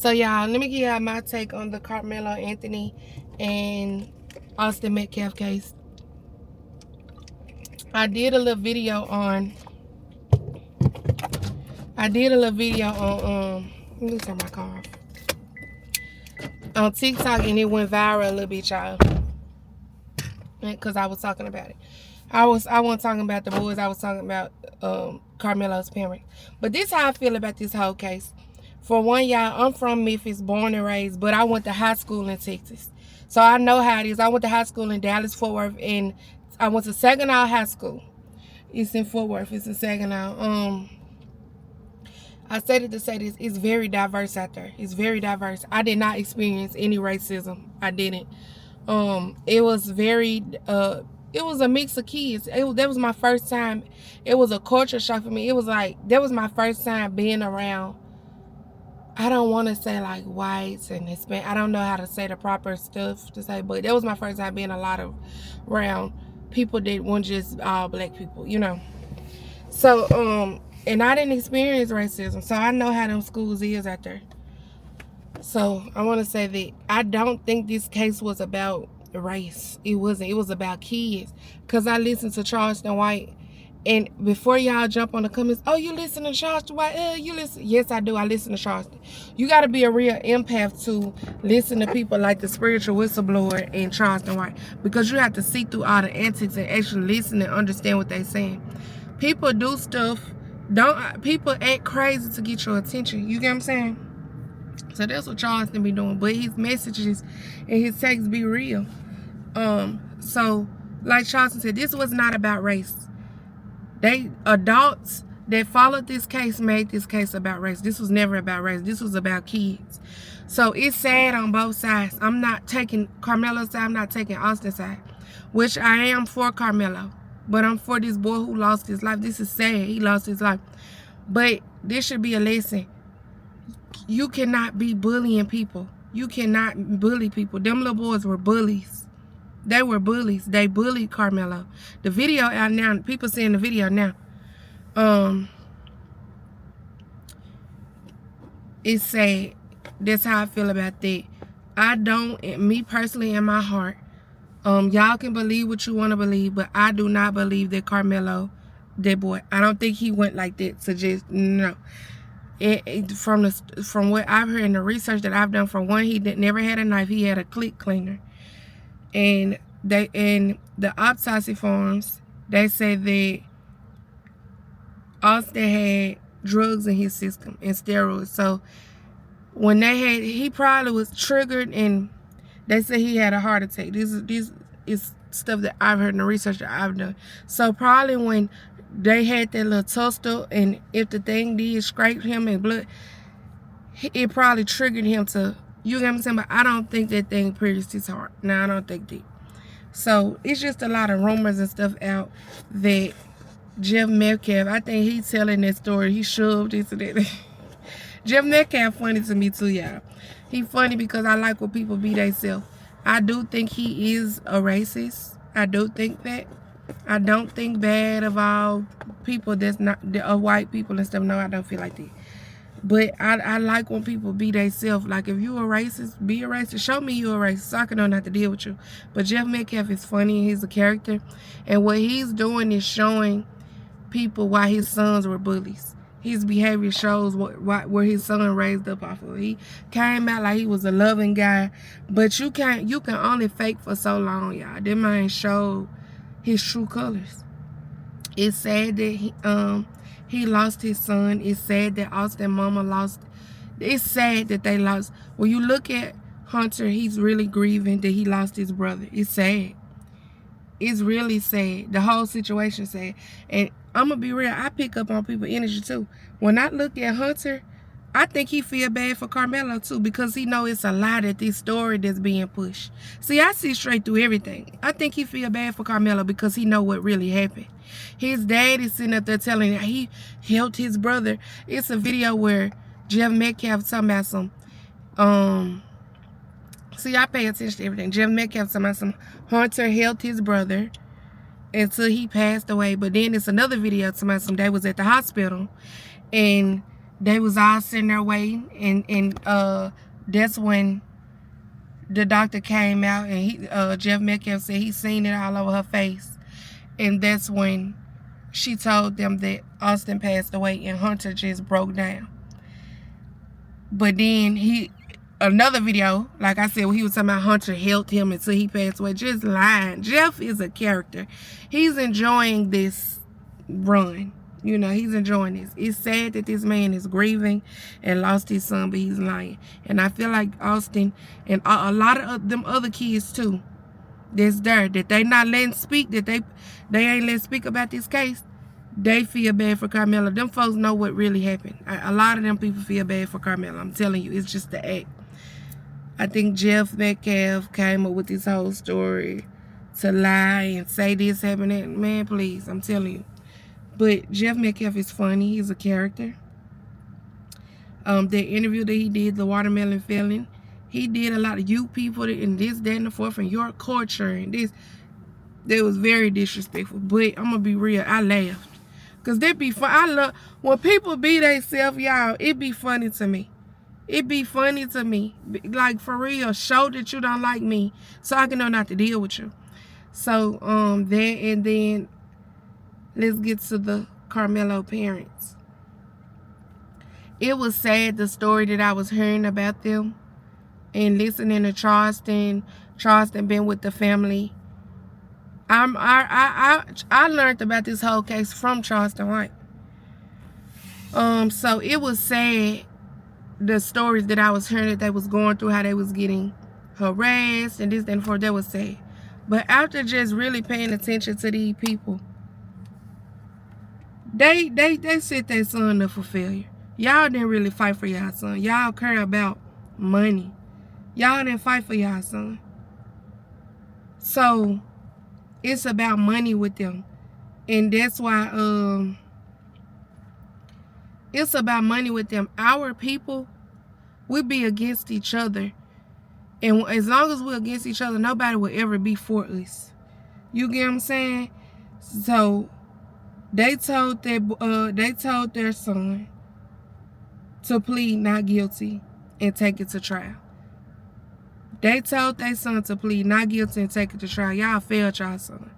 So y'all, let me give y'all my take on the Karmelo Anthony and Austin Metcalf case. I did a little video on let me turn my car off. On TikTok, and it went viral a little bit, y'all. Because I was talking about it. I wasn't talking about the boys, I was talking about Karmelo's parents. But this is how I feel about this whole case. For one, y'all, I'm from Memphis, born and raised, but I went to high school in Texas. So I know how it is. I went to high school in Dallas, Fort Worth, and I went to Saginaw High School. It's in Fort Worth. It's in Saginaw. I stated to say this. It's very diverse out there. It's very diverse. I did not experience any racism. I didn't. It was very. It was a mix of kids. That was my first time. It was a culture shock for me. It was like that was my first time being around. I don't want to say like whites and Hispanic. I don't know how to say the proper stuff to say, but that was my first time being around people that weren't just all black people, you know. So and I didn't experience racism, so I know how them schools is out there. So I want to say that I don't think this case was about race. It wasn't. It was about kids. Because I listened to Charleston White. And before y'all jump on the comments, oh, you listen to Charleston White? You listen. Yes, I do. I listen to Charleston. You got to be a real empath to listen to people like the spiritual whistleblower and Charleston White. Because you have to see through all the antics and actually listen and understand what they're saying. People do stuff. People act crazy to get your attention. You get what I'm saying? So that's what Charleston be doing. But his messages and his texts be real. So like Charleston said, this was not about race. Adults that followed this case made this case about race. This was never about race. This was about kids. So it's sad on both sides. I'm not taking Karmelo's side. I'm not taking Austin's side. Which I am for Karmelo. But I'm for this boy who lost his life. This is sad. He lost his life. But this should be a lesson. You cannot be bullying people. You cannot bully people. Them little boys were bullies. They were bullies. They bullied Karmelo. The video out now. People seeing the video now. It's sad. That's how I feel about that. I don't, me personally in my heart, y'all can believe what you want to believe, but I do not believe that Karmelo, that boy, I don't think he went like that to just, no. From what I've heard in the research that I've done, from one, he never had a knife. He had a click cleaner, and in the autopsy forms, they said that Austin had drugs in his system and steroids. So when he probably was triggered, and they said he had a heart attack. This is stuff that I've heard in the research that I've done. So probably when they had that little tussle, and if the thing did scrape him and blood, it probably triggered him to, you get what I'm saying? But I don't think that thing pierced his heart. No, I don't think that. So it's just a lot of rumors and stuff out that Jeff Metcalf, I think he's telling that story. He shoved this and that. Jeff Metcalf funny to me too, y'all. He funny because I like when people be themselves. I do think he is a racist. I do think that. I don't think bad of all people that's not white people and stuff. No, I don't feel like that. But I like when people be themselves. Like, if you a racist, be a racist. Show me you a racist so I can know not to deal with you. But Jeff Metcalf is funny. He's a character. And what he's doing is showing people why his sons were bullies. His behavior shows where his son raised up off of. He came out like he was a loving guy. But you can only fake for so long, y'all. That man showed his true colors. It's sad that he lost his son. It's sad that Austin mama lost. It's sad that they lost. When you look at Hunter, he's really grieving that he lost his brother. It's sad. It's really sad. The whole situation sad. And I'm gonna be real, I pick up on people's energy too. When I look at Hunter, I think he feel bad for Karmelo too, because he know it's a lie that this story that's being pushed. See, I see straight through everything. I think he feel bad for Karmelo because he know what really happened. His dad is sitting up there telling him he helped his brother. It's a video where Jeff Metcalf talking about some, see, I pay attention to everything. Jeff Metcalf talking about some Hunter helped his brother until he passed away. But then it's another video talking about some, they was at the hospital, and They was all sitting there waiting, and that's when the doctor came out, and Jeff Metcalf said he seen it all over her face, and that's when she told them that Austin passed away, and Hunter just broke down. But then another video, like I said, when he was talking about Hunter helped him until he passed away, just lying. Jeff is a character. He's enjoying this run. You know, he's enjoying this. It's sad that this man is grieving and lost his son, but he's lying. And I feel like Austin and a lot of them other kids too, that's there, that they not letting speak, that they ain't letting speak about this case. They feel bad for Karmelo. Them folks know what really happened. A lot of them people feel bad for Karmelo. I'm telling you, it's just the act. I think Jeff Metcalf came up with this whole story to lie and say this happened. Man, please, I'm telling you. But Jeff Metcalf is funny. He's a character. The interview that he did, the watermelon felon, he did a lot of youth people and this, that, and the fourth, and your culture and this. That was very disrespectful. But I'm going to be real. I laughed. Because that be fun. I love, when people be themselves, y'all, it be funny to me. It be funny to me. Like, for real, show that you don't like me so I can know not to deal with you. So, and then let's get to the Karmelo parents. It was sad, the story that I was hearing about them and listening to Charleston. Charleston been with the family. I learned about this whole case from Charleston White. So it was sad, the stories that I was hearing that they was going through, how they was getting harassed and this and that was sad. But after just really paying attention to these people, they set their son up for failure. Y'all didn't really fight for y'all son. Y'all care about money. Y'all didn't fight for y'all son. So it's about money with them. And that's why it's about money with them. Our people, we be against each other. And as long as we're against each other, nobody will ever be for us. You get what I'm saying? So they told their son to plead not guilty and take it to trial. They told their son to plead not guilty and take it to trial. Y'all failed y'all son.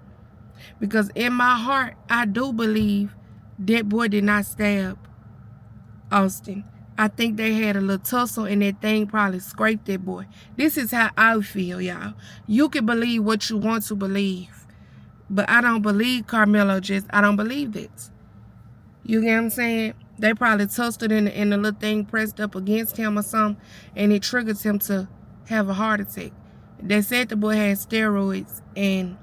Because in my heart, I do believe that boy did not stab Austin. I think they had a little tussle and that thing probably scraped that boy. This is how I feel, y'all. You can believe what you want to believe. But I don't believe Karmelo I don't believe that. You get what I'm saying? They probably tussled and the little thing pressed up against him or something, and it triggered him to have a heart attack. They said the boy had steroids and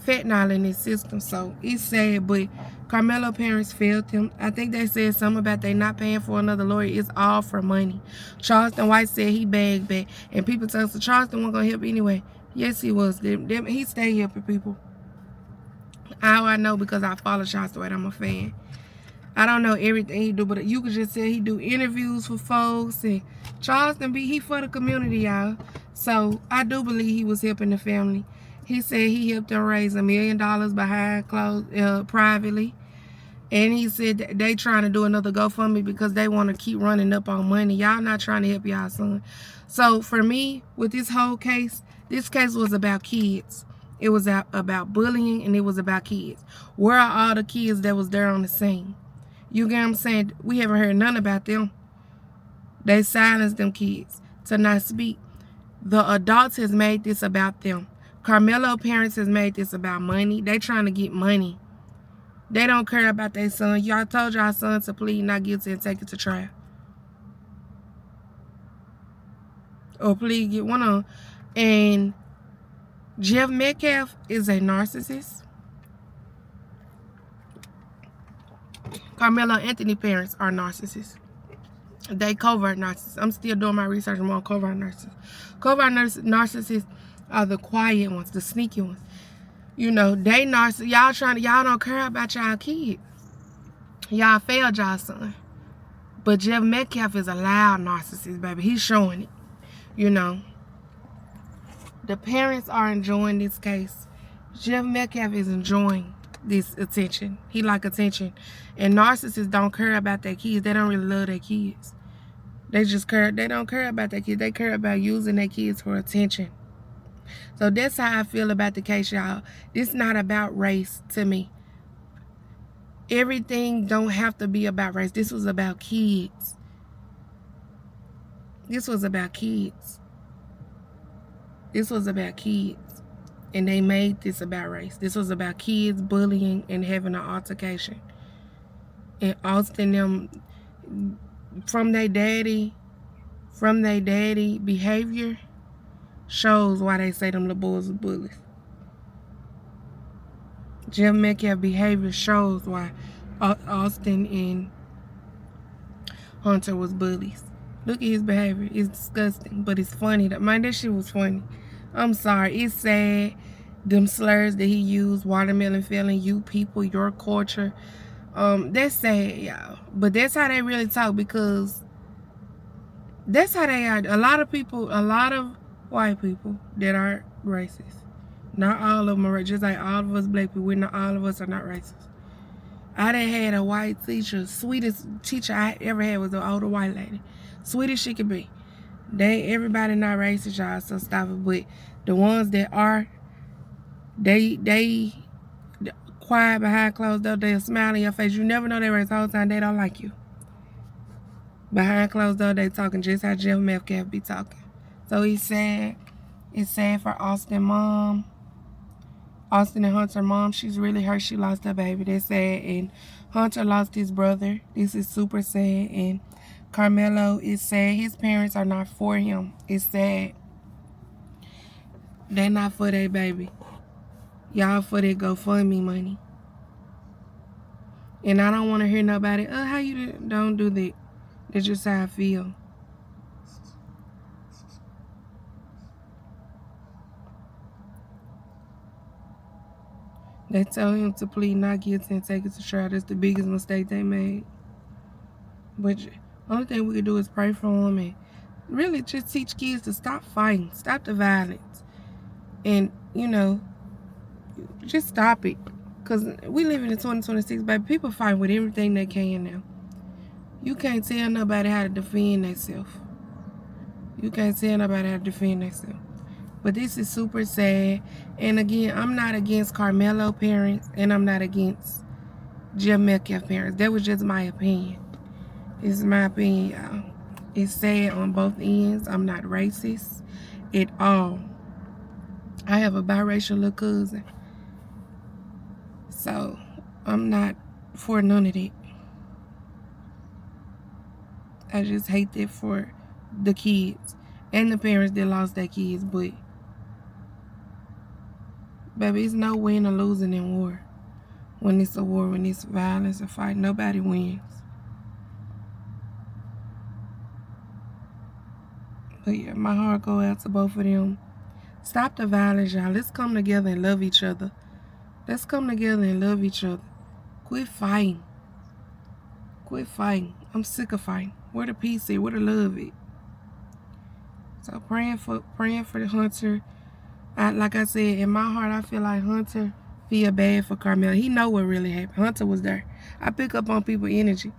fentanyl in his system, so it's sad, but Karmelo parents failed him. I think they said something about they not paying for another lawyer. It's all for money. Charleston White said he begged back, and people tell us Charleston wasn't going to help anyway. Yes, he was. He stayed helping people. How I know? Because I follow Charleston White. I'm a fan. I don't know everything he do, but you could just say he do interviews for folks, and Charleston he for the community, y'all. So I do believe he was helping the family. He said he helped them raise $1 million behind closed privately, and he said that they trying to do another GoFundMe because they want to keep running up on money. Y'all not trying to help y'all son. So for me, with this whole case, this case was about kids. It was about bullying, and it was about kids. Where are all the kids that was there on the scene? You get what I'm saying? We haven't heard none about them. They silenced them kids to not speak. The adults has made this about them. Karmelo parents has made this about money. They trying to get money. They don't care about their son. Y'all told y'all son to plead not guilty and take it to trial. Or plead get one on. And Jeff Metcalf is a narcissist. Karmelo Anthony parents are narcissists. They covert narcissists. I'm still doing my research on covert narcissists. Covert narcissists are the quiet ones, the sneaky ones. You know, they narcissists. Y'all don't care about y'all kids. Y'all failed y'all son. But Jeff Metcalf is a loud narcissist, baby. He's showing it. You know. The parents are enjoying this case. Jeff Metcalf is enjoying this attention. He like attention. And narcissists don't care about their kids. They don't really love their kids. They don't care about their kids. They care about using their kids for attention. So that's how I feel about the case, y'all. This not about race to me. Everything don't have to be about race. This was about kids. This was about kids. This was about kids. And they made this about race. This was about kids bullying and having an altercation. And Austin them from their daddy behavior shows why they say them little boys are bullies. Jeff Metcalf behavior shows why Austin and Hunter was bullies. Look at his behavior. It's disgusting, but it's funny. Man, that shit was funny. I'm sorry. It's sad. Them slurs that he used, watermelon feeling, you people, your culture. That's sad, y'all. But that's how they really talk, because that's how they are. A lot of white people that are racist. Not all of them are, just like all of us black people. Not all of us are not racist. I done had a white teacher, sweetest teacher I ever had was an older white lady. Sweetest she could be. Everybody not racist, y'all, so stop it. But the ones that are, they quiet behind closed doors. They'll smile in your face. You never know they racist the whole time. They don't like you. Behind closed doors, they talking just how Jeff Metcalf be talking. So he's sad. It's sad for Austin mom. Austin and Hunter mom, she's really hurt. She lost her baby. That's sad. And Hunter lost his brother. This is super sad. And Karmelo is sad. His parents are not for him. It's sad. They're not for their baby. Y'all for their GoFundMe money. And I don't want to hear nobody, how you don't do that. That's just how I feel. They told him to plead not guilty and take it to trial. That's the biggest mistake they made. But the only thing we can do is pray for them and really just teach kids to stop fighting. Stop the violence. And, just stop it. Because we live in the 2026, baby. People fight with everything they can now. You can't tell nobody how to defend themselves. You can't tell nobody how to defend themselves. But this is super sad. And again, I'm not against Karmelo parents, and I'm not against Jeff Metcalf parents. That was just my opinion. It's my opinion, y'all. It's sad on both ends. I'm not racist at all. I have a biracial little cousin. So, I'm not for none of that. I just hate that for the kids and the parents that lost their kids. But, baby, it's no win or losing in war. When it's a war, when it's violence or fight, nobody wins. But yeah, my heart go out to both of them. Stop the violence, y'all. Let's come together and love each other. Let's come together and love each other. Quit fighting. Quit fighting. I'm sick of fighting. Where the peace at? Where the love at? So praying for the Hunter. Like I said, in my heart, I feel like Hunter feel bad for Karmelo. He know what really happened. Hunter was there. I pick up on people's energy.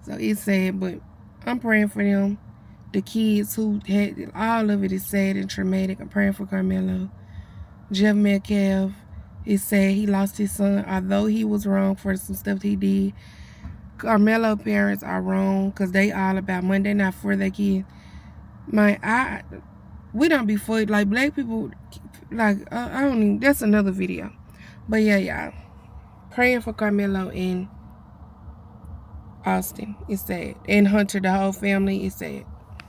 So it's sad, but I'm praying for them. The kids who had, all of it is sad and traumatic. I'm praying for Karmelo. Jeff Metcalf is sad. He lost his son, although he was wrong for some stuff he did. Karmelo parents are wrong because they all about money. They're not for their kids. We don't be for it. Like, black people, like, I don't even, that's another video. But yeah, y'all. Praying for Karmelo and Austin is sad. And Hunter, the whole family is sad.